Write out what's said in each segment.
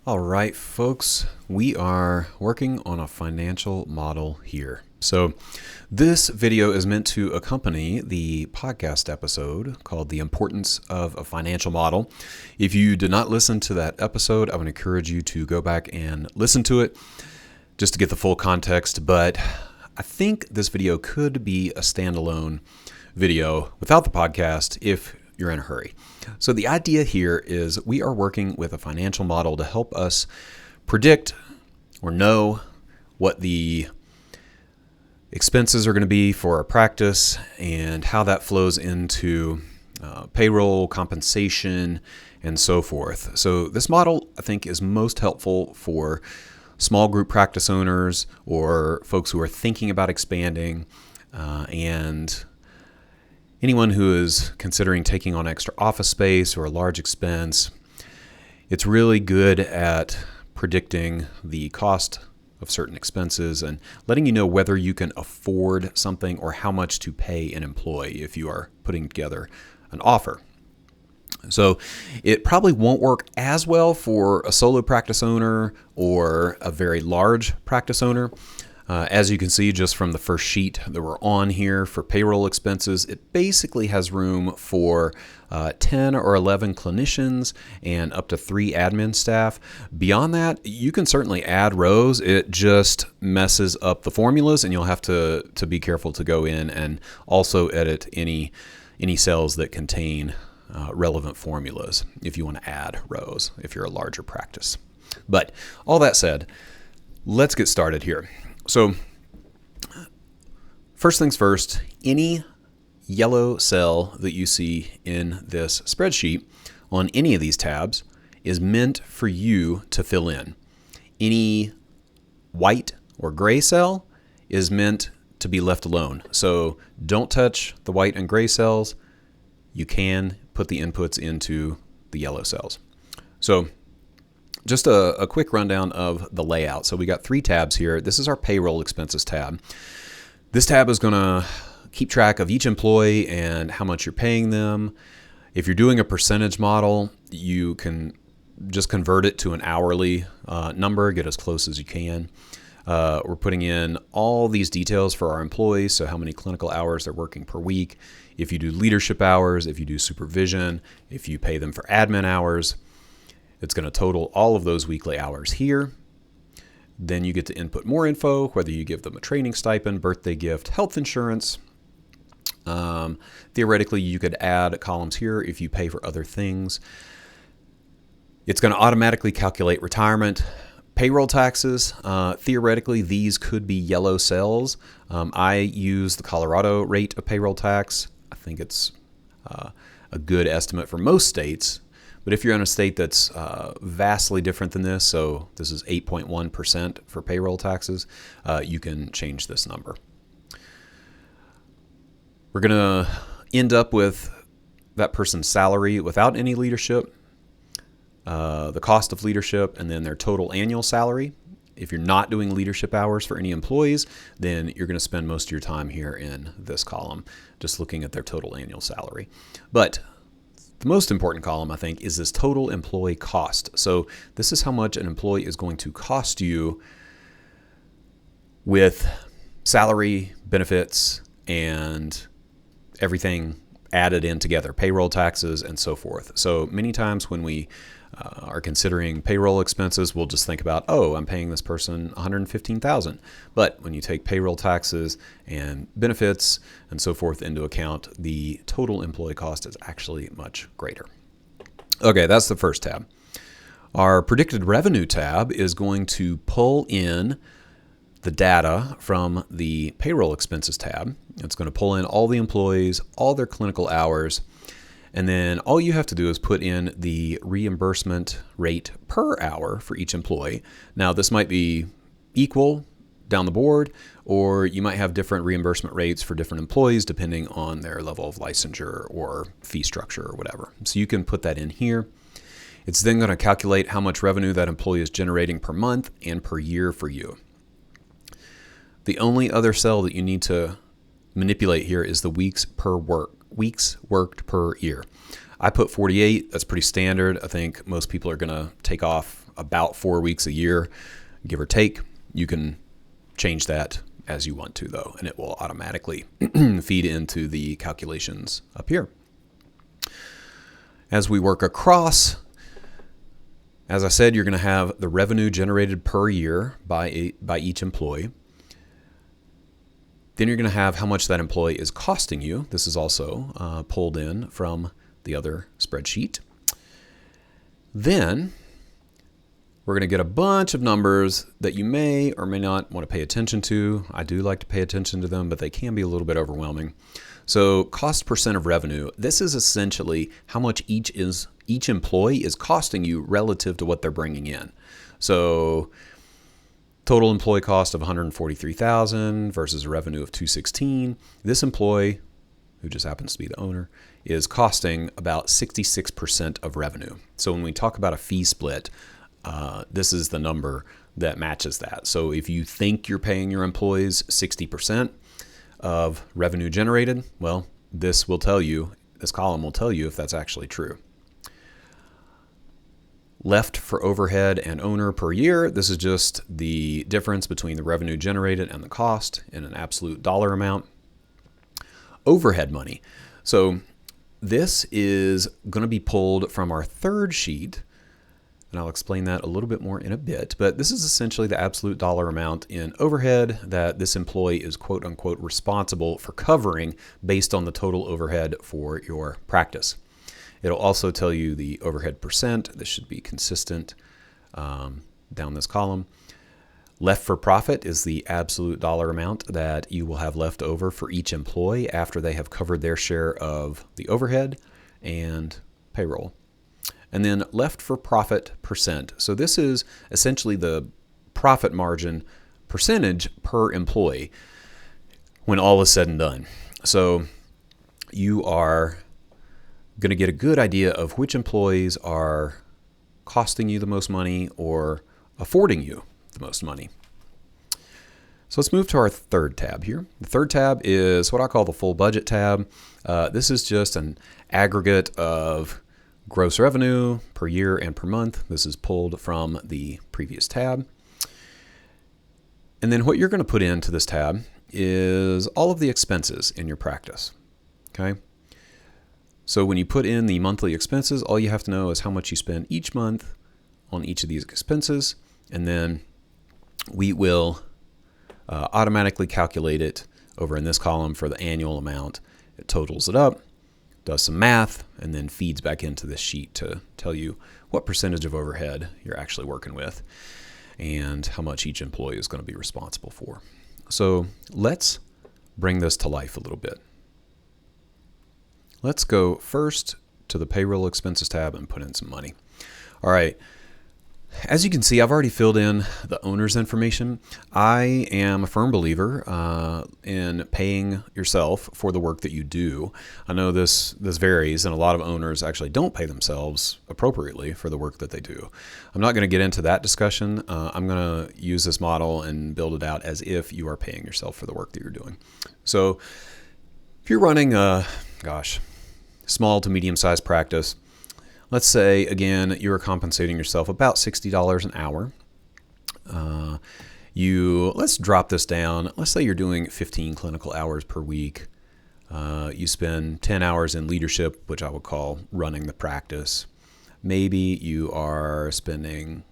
All right, folks, we are working on a financial model here. So this video is meant to accompany the podcast episode called The Importance of a Financial Model. If you did not listen to that episode, I would encourage you to go back and listen to it just to get the full context. But I think this video could be a standalone video without the podcast if you're in a hurry. So the idea here is we are working with a financial model to help us predict or know what the expenses are going to be for our practice and how that flows into payroll, compensation, and so forth. So this model, I think, is most helpful for small group practice owners or folks who are thinking about expanding and anyone who is considering taking on extra office space or a large expense. It's really good at predicting the cost of certain expenses and letting you know whether you can afford something or how much to pay an employee if you are putting together an offer. So it probably won't work as well for a solo practice owner or a very large practice owner. As you can see just from the first sheet that we're on here for payroll expenses, it basically has room for 10 or 11 clinicians and up to 3 admin staff. Beyond that, you can certainly add rows. It just messes up the formulas, and you'll have to be careful to go in and also edit any cells that contain relevant formulas if you want to add rows if you're a larger practice. But all that said, let's get started here. So first things first, any yellow cell that you see in this spreadsheet on any of these tabs is meant for you to fill in. Any white or gray cell is meant to be left alone. So don't touch the white and gray cells. You can put the inputs into the yellow cells. So just a quick rundown of the layout. So we got 3 tabs here. This is our payroll expenses tab. This tab is going to keep track of each employee and how much you're paying them. If you're doing a percentage model, you can just convert it to an hourly number, get as close as you can. We're putting in all these details for our employees, so how many clinical hours they're working per week, if you do leadership hours, if you do supervision, if you pay them for admin hours. It's going to total all of those weekly hours here. Then you get to input more info, whether you give them a training stipend, birthday gift, health insurance. Theoretically, you could add columns here if you pay for other things. It's going to automatically calculate retirement. Payroll taxes, theoretically, these could be yellow cells. I use the Colorado rate of payroll tax. I think it's a good estimate for most states. But if you're in a state that's vastly different than this, so this is 8.1% for payroll taxes, you can change this number. We're going to end up with that person's salary without any leadership, the cost of leadership, and then their total annual salary. If you're not doing leadership hours for any employees, then you're going to spend most of your time here in this column, just looking at their total annual salary. But the most important column, I think, is this total employee cost. So this is how much an employee is going to cost you with salary, benefits, and everything added in together, payroll taxes, and so forth. So many times when we are considering payroll expenses, we'll just think about, oh, I'm paying this person $115,000. But when you take payroll taxes and benefits and so forth into account, the total employee cost is actually much greater. Okay, that's the first tab. Our predicted revenue tab is going to pull in the data from the payroll expenses tab. It's going to pull in all the employees, all their clinical hours, and then all you have to do is put in the reimbursement rate per hour for each employee. Now, this might be equal down the board, or you might have different reimbursement rates for different employees depending on their level of licensure or fee structure or whatever. So you can put that in here. It's then going to calculate how much revenue that employee is generating per month and per year for you. The only other cell that you need to manipulate here is the weeks worked per year. I put 48. That's pretty standard. I think most people are going to take off about 4 weeks a year, give or take. You can change that as you want to, though, and it will automatically feed into the calculations up here. As we work across, as I said, you're going to have the revenue generated per year by each employee. Then you're going to have how much that employee is costing you. This is also pulled in from the other spreadsheet. Then we're going to get a bunch of numbers that you may or may not want to pay attention to. I do like to pay attention to them, but they can be a little bit overwhelming. So cost percent of revenue, this is essentially how much each employee is costing you relative to what they're bringing in. So total employee cost of $143,000 versus a revenue of $216,000. This employee, who just happens to be the owner, is costing about 66% of revenue. So when we talk about a fee split, this is the number that matches that. So if you think you're paying your employees 60% of revenue generated, well, this column will tell you if that's actually true. Left for overhead and owner per year, this is just the difference between the revenue generated and the cost in an absolute dollar amount. Overhead money. So this is going to be pulled from our third sheet, and I'll explain that a little bit more in a bit, but this is essentially the absolute dollar amount in overhead that this employee is quote unquote responsible for covering based on the total overhead for your practice. It'll also tell you the overhead percent. This should be consistent down this column. Left for profit is the absolute dollar amount that you will have left over for each employee after they have covered their share of the overhead and payroll. And then left for profit percent. So this is essentially the profit margin percentage per employee when all is said and done. So you are going to get a good idea of which employees are costing you the most money or affording you the most money. So let's move to our third tab here. The third tab is what I call the full budget tab. This is just an aggregate of gross revenue per year and per month. This is pulled from the previous tab. And then what you're going to put into this tab is all of the expenses in your practice. Okay. So when you put in the monthly expenses, all you have to know is how much you spend each month on each of these expenses. And then we will automatically calculate it over in this column for the annual amount. It totals it up, does some math, and then feeds back into this sheet to tell you what percentage of overhead you're actually working with and how much each employee is going to be responsible for. So let's bring this to life a little bit. Let's go first to the payroll expenses tab and put in some money. All right. As you can see, I've already filled in the owner's information. I am a firm believer in paying yourself for the work that you do. I know this varies, and a lot of owners actually don't pay themselves appropriately for the work that they do. I'm not going to get into that discussion. I'm going to use this model and build it out as if you are paying yourself for the work that you're doing. So if you're running small to medium-sized practice, let's say, again, you're compensating yourself about $60 an hour. Let's drop this down. Let's say you're doing 15 clinical hours per week. You spend 10 hours in leadership, which I would call running the practice. Maybe you are spending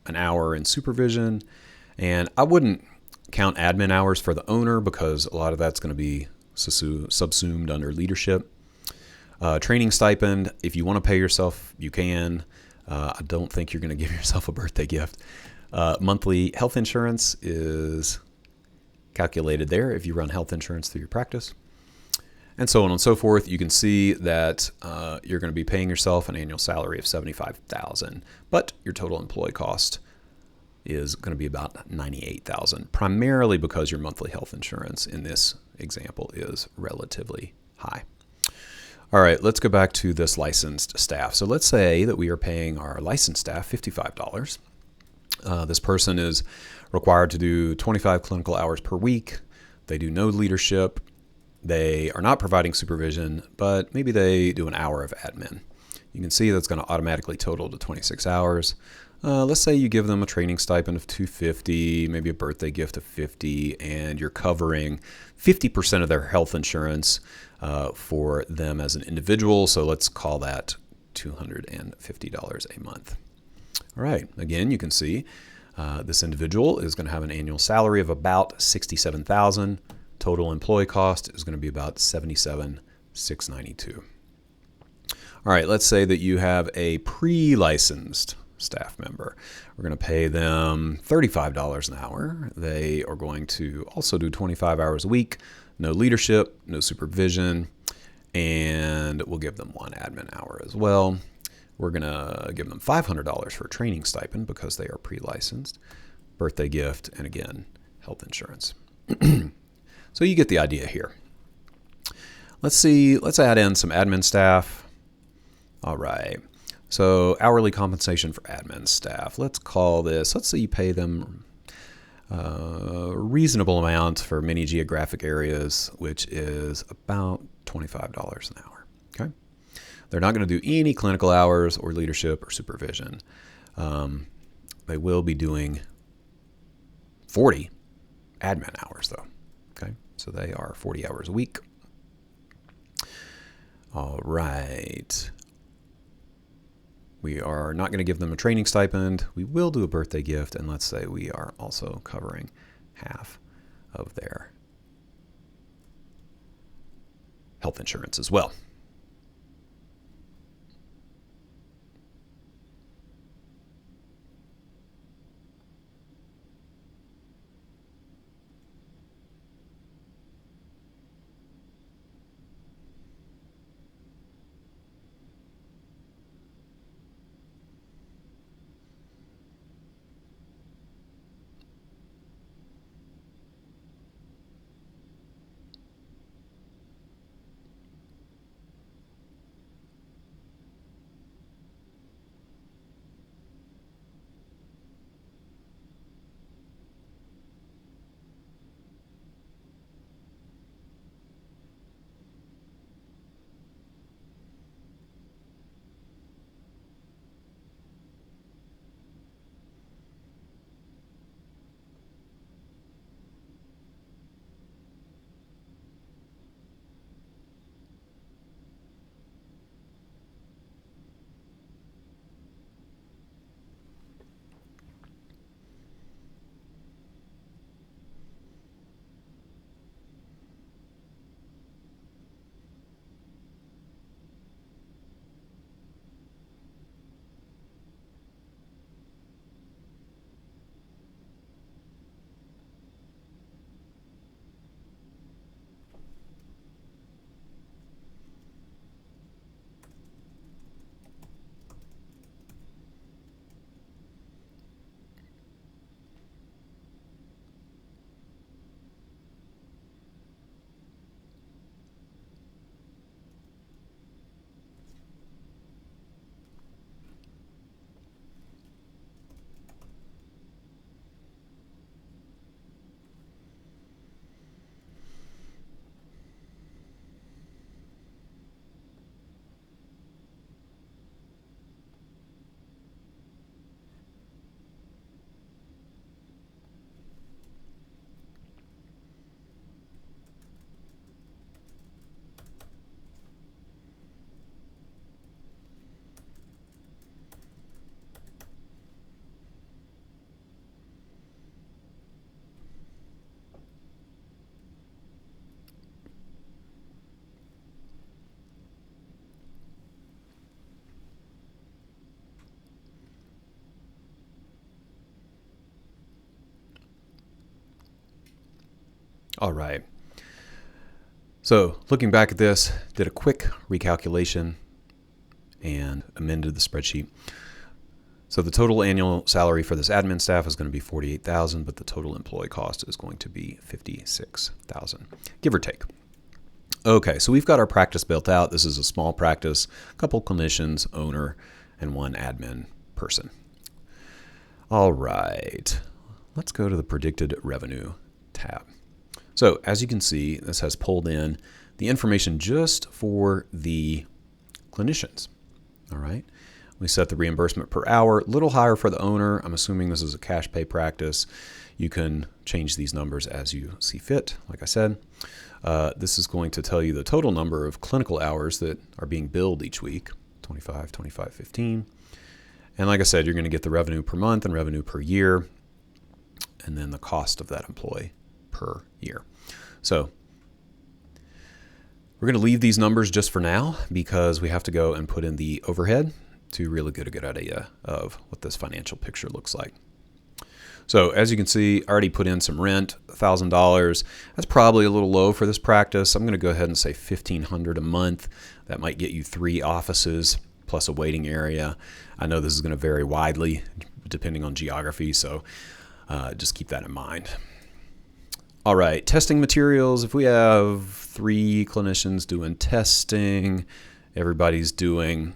an hour in supervision. And I wouldn't count admin hours for the owner because a lot of that's going to be subsumed under leadership. Training stipend, if you want to pay yourself, you can. I don't think you're going to give yourself a birthday gift. Monthly health insurance is calculated there if you run health insurance through your practice. And so on and so forth. You can see that you're going to be paying yourself an annual salary of $75,000, but your total employee cost is going to be about $98,000, primarily because your monthly health insurance in this example is relatively high. All right, let's go back to this licensed staff. So let's say that we are paying our licensed staff $55. This person is required to do 25 clinical hours per week. They do no leadership. They are not providing supervision, but maybe they do an hour of admin. You can see that's going to automatically total to 26 hours. Let's say you give them a training stipend of $250, maybe a birthday gift of $50, and you're covering 50% of their health insurance for them as an individual. So let's call that $250 a month. All right. Again, you can see this individual is going to have an annual salary of about $67,000. Total employee cost is going to be about $77,692. All right. Let's say that you have a pre-licensed staff member. We're going to pay them $35 an hour. They are going to also do 25 hours a week, no leadership, no supervision, and we'll give them 1 admin hour as well. We're going to give them $500 for a training stipend because they are pre-licensed, birthday gift, and again, health insurance. So you get the idea here. Let's add in some admin staff. All right. So hourly compensation for admin staff. Let's say you pay them a reasonable amount for many geographic areas, which is about $25 an hour. Okay. They're not going to do any clinical hours or leadership or supervision. They will be doing 40 admin hours though. Okay. So they are 40 hours a week. All right. We are not going to give them a training stipend. We will do a birthday gift, and let's say we are also covering half of their health insurance as well. All right. So looking back at this, did a quick recalculation and amended the spreadsheet. So the total annual salary for this admin staff is going to be $48,000, but the total employee cost is going to be $56,000, give or take. Okay, so we've got our practice built out. This is a small practice, a couple clinicians, owner, and 1 admin person. All right, let's go to the predicted revenue tab. So as you can see, this has pulled in the information just for the clinicians. All right. We set the reimbursement per hour, a little higher for the owner. I'm assuming this is a cash pay practice. You can change these numbers as you see fit, like I said. This is going to tell you the total number of clinical hours that are being billed each week, 25, 25, 15. And like I said, you're going to get the revenue per month and revenue per year, and then the cost of that employee per year. So we're going to leave these numbers just for now because we have to go and put in the overhead to really get a good idea of what this financial picture looks like. So as you can see, I already put in some rent, $1,000. That's probably a little low for this practice. I'm going to go ahead and say $1,500 a month. That might get you 3 offices plus a waiting area. I know this is going to vary widely depending on geography, so just keep that in mind. All right, testing materials. If we have 3 clinicians doing testing, everybody's doing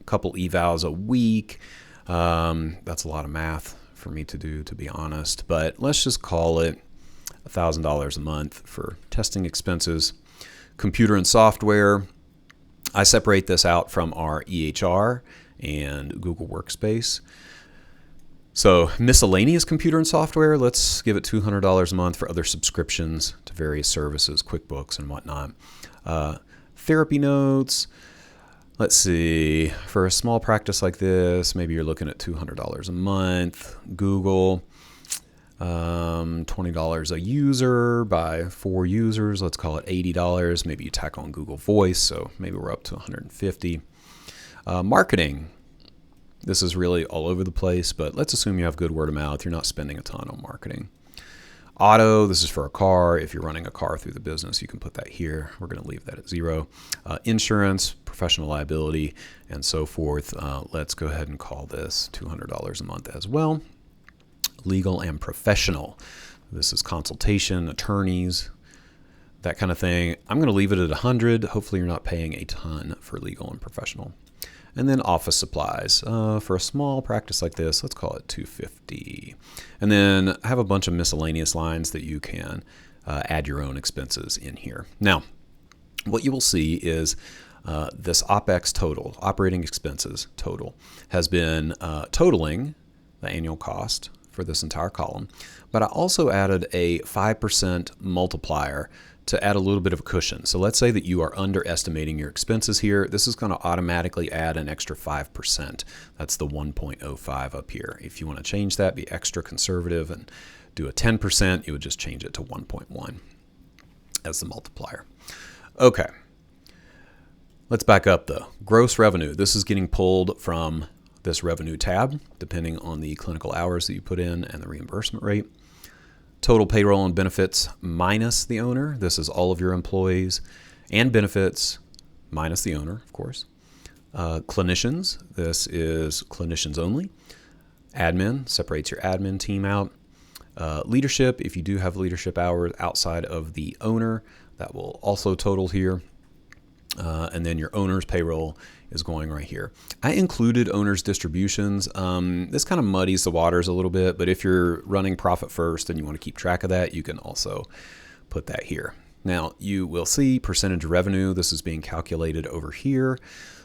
a couple evals a week. That's a lot of math for me to do, to be honest, but let's just call it $1,000 a month for testing expenses. Computer and software, I separate this out from our EHR and Google Workspace. So miscellaneous computer and software, let's give it $200 a month for other subscriptions to various services, QuickBooks and whatnot. Therapy notes, let's see, for a small practice like this, maybe you're looking at $200 a month. Google, $20 a user by 4 users. Let's call it $80. Maybe you tack on Google Voice, so maybe we're up to $150. Marketing. This is really all over the place, but let's assume you have good word of mouth. You're not spending a ton on marketing. Auto, this is for a car. If you're running a car through the business, you can put that here. We're going to leave that at 0. Insurance, professional liability, and so forth. Let's go ahead and call this $200 a month as well. Legal and professional. This is consultation, attorneys, that kind of thing. I'm going to leave it at 100. Hopefully you're not paying a ton for legal and professional. And then office supplies. For a small practice like this, let's call it $250. And then I have a bunch of miscellaneous lines that you can add your own expenses in here. Now, what you will see is this OPEX total, operating expenses total, has been totaling the annual cost for this entire column. But I also added a 5% multiplier to add a little bit of a cushion. So let's say that you are underestimating your expenses here. This is going to automatically add an extra 5%. That's the 1.05 up here. If you want to change that, be extra conservative and do a 10%, you would just change it to 1.1 as the multiplier. Okay. Let's back up though. Gross revenue. This is getting pulled from this revenue tab, depending on the clinical hours that you put in and the reimbursement rate. Total payroll and benefits minus the owner. This is all of your employees and benefits minus the owner, of course. Clinicians, this is clinicians only. Admin, separates your admin team out. Leadership, if you do have leadership hours outside of the owner, that will also total here. And then your owner's payroll is going right here. I included owner's distributions. This kind of muddies the waters a little bit, but if you're running profit first and you want to keep track of that, you can also put that here. Now you will see percentage of revenue. This is being calculated over here.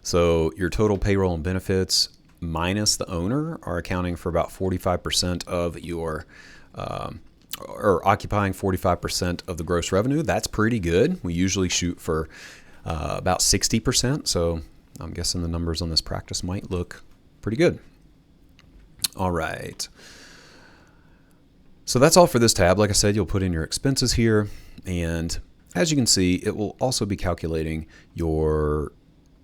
So your total payroll and benefits minus the owner are accounting for about 45% of your, or occupying 45% of the gross revenue. That's pretty good. We usually shoot for about 60%. So I'm guessing the numbers on this practice might look pretty good. All right. So that's all for this tab. Like I said, you'll put in your expenses here. And as you can see, it will also be calculating your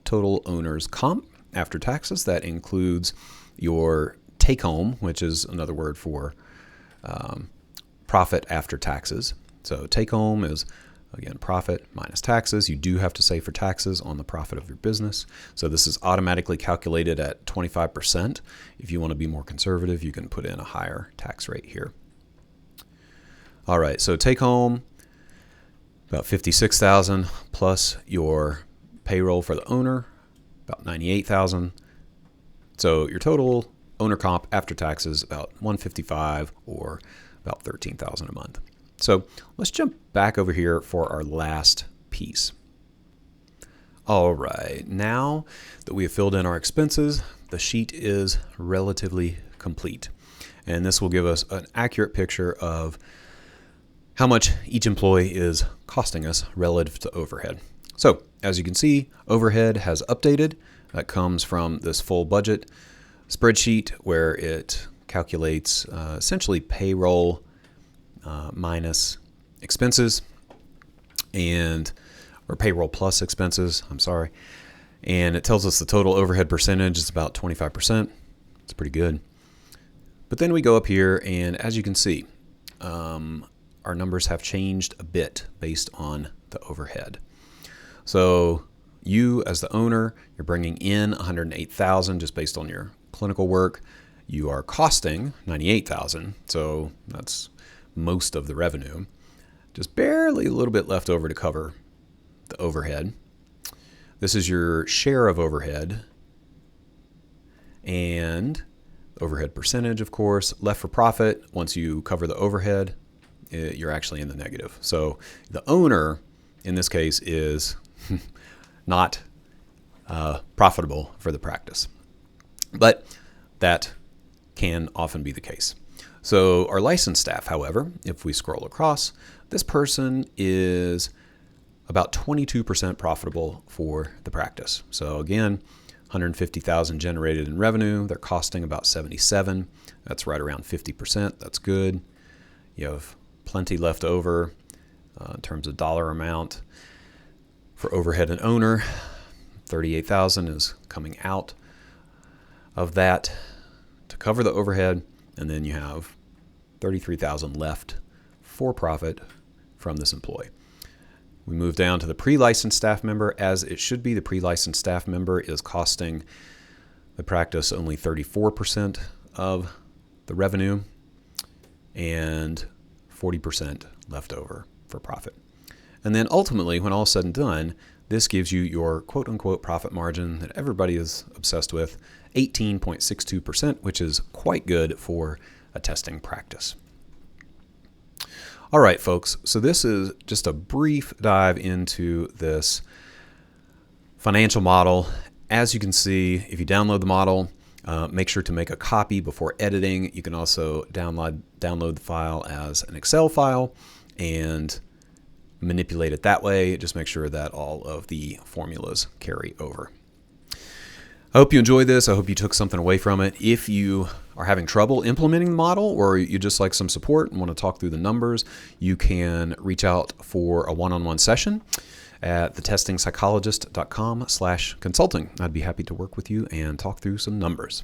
total owner's comp after taxes. That includes your take home, which is another word for profit after taxes. So take home is, again, profit minus taxes. You do have to say for taxes on the profit of your business. So this is automatically calculated at 25%. If you want to be more conservative, you can put in a higher tax rate here. All right, so take home about $56,000 plus your payroll for the owner, about $98,000. So your total owner comp after taxes about $155,000 or about $13,000 a month. So let's jump back over here for our last piece. All right, now that we have filled in our expenses, the sheet is relatively complete. And this will give us an accurate picture of how much each employee is costing us relative to overhead. So, as you can see, overhead has updated. That comes from this full budget spreadsheet where it calculates essentially payroll minus expenses or payroll plus expenses, and it tells us the total overhead percentage is about 25%. It's pretty good. But then we go up here, and as you can see, our numbers have changed a bit based on the overhead. So you, as the owner, you're bringing in $108,000 just based on your clinical work. You are costing $98,000, so that's most of the revenue. Just barely a little bit left over to cover the overhead. This is your share of overhead, and overhead percentage, of course. Left for profit, once you cover the overhead, you're actually in the negative. So the owner, in this case, is not profitable for the practice. But that can often be the case. So our licensed staff, however, if we scroll across, this person is about 22% profitable for the practice. So again, $150,000 generated in revenue. They're costing about $77,000. That's right around 50%. That's good. You have plenty left over in terms of dollar amount. For overhead and owner, $38,000 is coming out of that to cover the overhead, and then you have $33,000 left for profit from this employee. We move down to the pre-licensed staff member. As it should be, the pre-licensed staff member is costing the practice only 34% of the revenue and 40% left over for profit. And then ultimately, when all is said and done, this gives you your quote-unquote profit margin that everybody is obsessed with, 18.62%, which is quite good for a testing practice. All right, folks, so this is just a brief dive into this financial model. As you can see, if you download the model, make sure to make a copy before editing. You can also download the file as an Excel file and manipulate it that way. Just make sure that all of the formulas carry over. I hope you enjoyed this. I hope you took something away from it. If you are having trouble implementing the model, or you just like some support and want to talk through the numbers, you can reach out for a one-on-one session at thetestingpsychologist.com/consulting. I'd be happy to work with you and talk through some numbers.